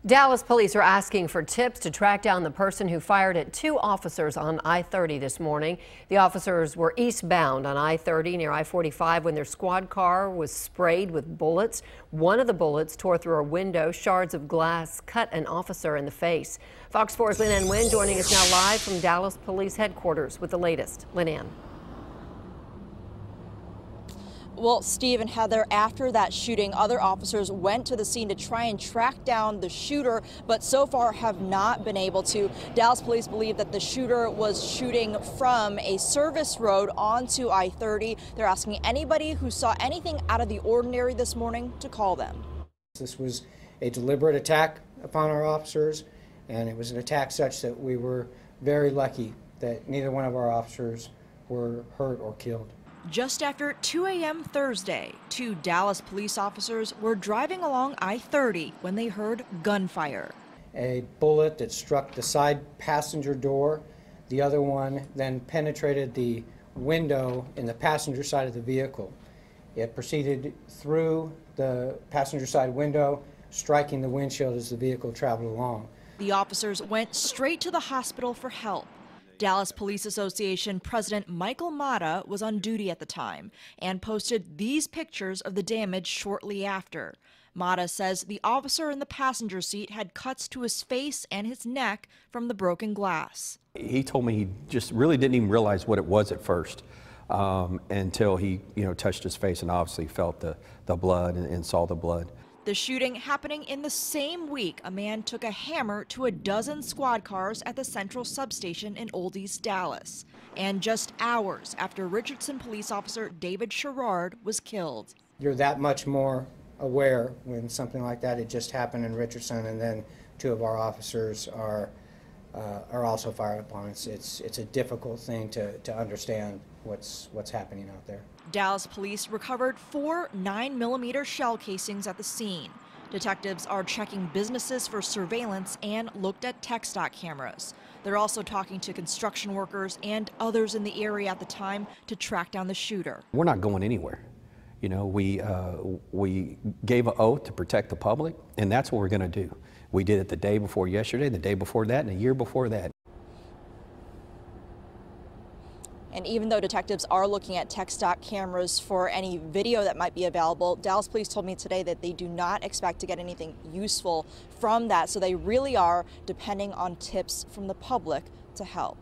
Dallas police are asking for tips to track down the person who fired at two officers on I-30 this morning. The officers were eastbound on I-30 near I-45 when their squad car was sprayed with bullets. One of the bullets tore through a window. Shards of glass cut an officer in the face. Fox 4's Lynn Ann Wynn joining us now live from Dallas Police Headquarters with the latest. Lynn Ann. Well, Steve and Heather, after that shooting, other officers went to the scene to try and track down the shooter, but so far have not been able to. Dallas police believe that the shooter was shooting from a service road onto I-30. They're asking anybody who saw anything out of the ordinary this morning to call them. This was a deliberate attack upon our officers, and it was an attack such that we were very lucky that neither one of our officers were hurt or killed. Just after 2 a.m. Thursday, two Dallas police officers were driving along I-30 when they heard gunfire. A bullet that struck the side passenger door. The other one then penetrated the window in the passenger side of the vehicle. It proceeded through the passenger side window, striking the windshield as the vehicle traveled along. The officers went straight to the hospital for help. Dallas Police Association President Michael Mata was on duty at the time and posted these pictures of the damage shortly after. Mata says the officer in the passenger seat had cuts to his face and his neck from the broken glass. He told me he just really didn't even realize what it was at first until he touched his face and obviously felt the blood and saw the blood. The shooting happening in the same week, a man took a hammer to a dozen squad cars at the Central substation in Old East Dallas. And just hours after Richardson police officer David Sherrard was killed. You're that much more aware when something like that had just happened in Richardson, and then two of our officers are also fired upon. It's a difficult thing to understand what's happening out there. Dallas police recovered 4 9mm shell casings at the scene. Detectives are checking businesses for surveillance and looked at TxDOT cameras. They're also talking to construction workers and others in the area at the time to track down the shooter. We're not going anywhere. We gave an oath to protect the public, and that's what we're going to do. We did it the day before yesterday, the day before that, and the year before that. And even though detectives are looking at TxDOT cameras for any video that might be available, Dallas police told me today that they do not expect to get anything useful from that. So they really are depending on tips from the public to help.